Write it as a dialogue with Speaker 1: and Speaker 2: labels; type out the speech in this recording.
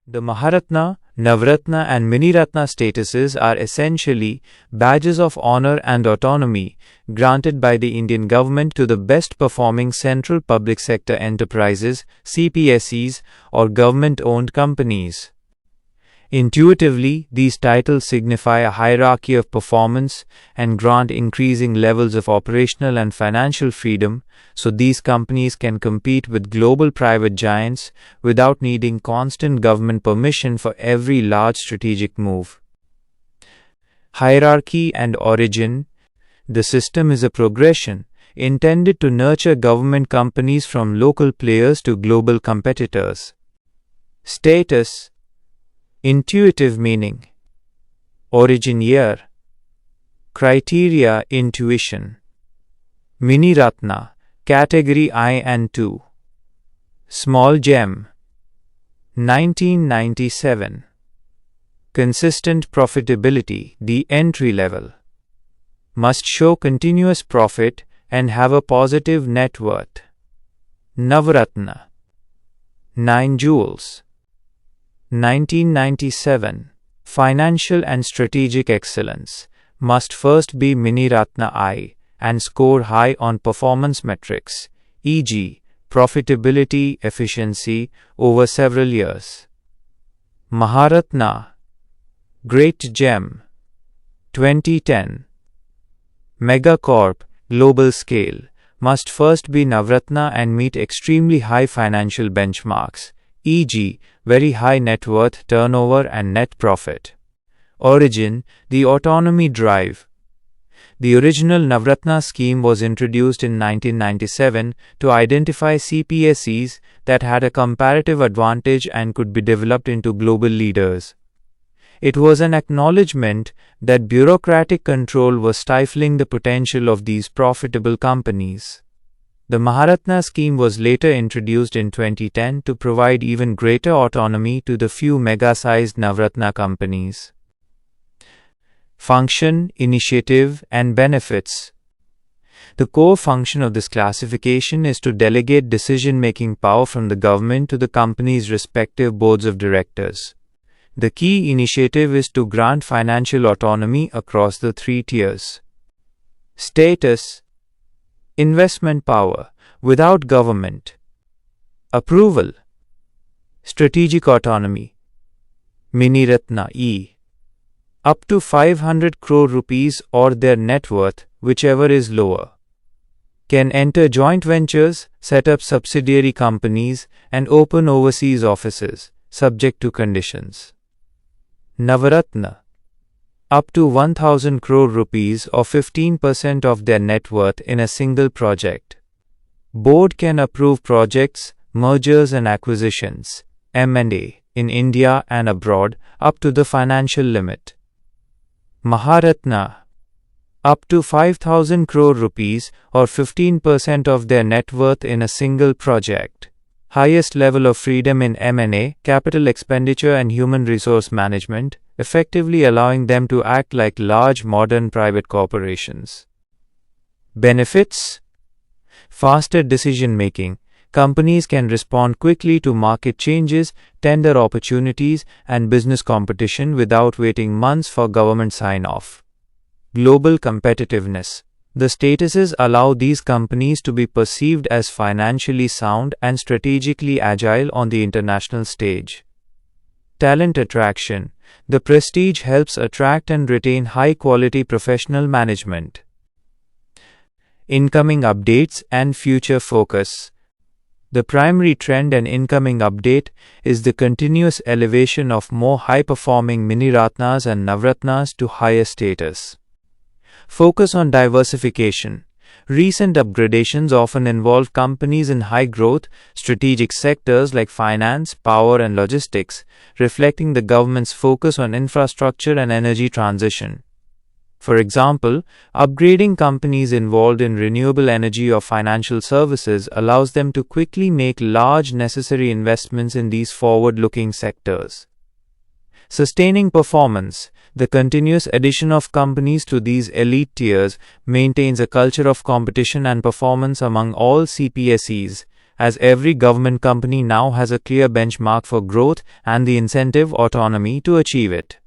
Speaker 1: The Maharatna, Navratna and Miniratna statuses are essentially badges of honor and autonomy granted by the Indian government to the best performing central public sector enterprises (CPSEs) or government-owned companies. Intuitively, these titles signify a hierarchy of performance and grant increasing levels of operational and financial freedom, so these companies can compete with global private giants without needing constant government permission for every large strategic move. Hierarchy and origin. The system is a progression intended to nurture government companies from local players to global competitors. Status. Intuitive meaning. Origin year. Criteria intuition. Miniratna, category I and II. Small gem. 1997. Consistent profitability, the entry level. Must show continuous profit and have a positive net worth. Navratna. 9 jewels. 1997. Financial and strategic excellence. Must first be Miniratna I and score high on performance metrics, e.g., profitability, efficiency over several years. Maharatna. Great Gem. 2010. Megacorp, global scale. Must first be Navratna and meet extremely high financial benchmarks, e.g., very high net worth, turnover and net profit. Origin, the autonomy drive. The original Navratna scheme was introduced in 1997 to identify CPSEs that had a comparative advantage and could be developed into global leaders. It was an acknowledgement that bureaucratic control was stifling the potential of these profitable companies. The Maharatna scheme was later introduced in 2010 to provide even greater autonomy to the few mega-sized Navratna companies. Function, initiative, and benefits. The core function of this classification is to delegate decision-making power from the government to the company's respective boards of directors. The key initiative is to grant financial autonomy across the 3 tiers. Status. Investment power, without government. Approval. Strategic autonomy. Miniratna E. Up to 500 crore rupees or their net worth, whichever is lower. Can enter joint ventures, set up subsidiary companies, and open overseas offices, subject to conditions. Navratna. Up to 1000 crore rupees or 15% of their net worth in a single project. Board can approve projects, mergers and acquisitions, M&A, in India and abroad, up to the financial limit. Maharatna. Up to 5000 crore rupees or 15% of their net worth in a single project. Highest level of freedom in M&A, capital expenditure and human resource management, effectively allowing them to act like large modern private corporations. Benefits. Faster decision making. Companies can respond quickly to market changes, tender opportunities, and business competition without waiting months for government sign-off. Global competitiveness. The statuses allow these companies to be perceived as financially sound and strategically agile on the international stage. Talent attraction. The prestige helps attract and retain high-quality professional management. Incoming updates and future focus. The primary trend and incoming update is the continuous elevation of more high-performing Miniratnas and Navratnas to higher status. Focus on diversification. Recent upgradations often involve companies in high-growth, strategic sectors like finance, power and logistics, reflecting the government's focus on infrastructure and energy transition. For example, upgrading companies involved in renewable energy or financial services allows them to quickly make large necessary investments in these forward-looking sectors. Sustaining performance. The continuous addition of companies to these elite tiers maintains a culture of competition and performance among all CPSEs, as every government company now has a clear benchmark for growth and the incentive autonomy to achieve it.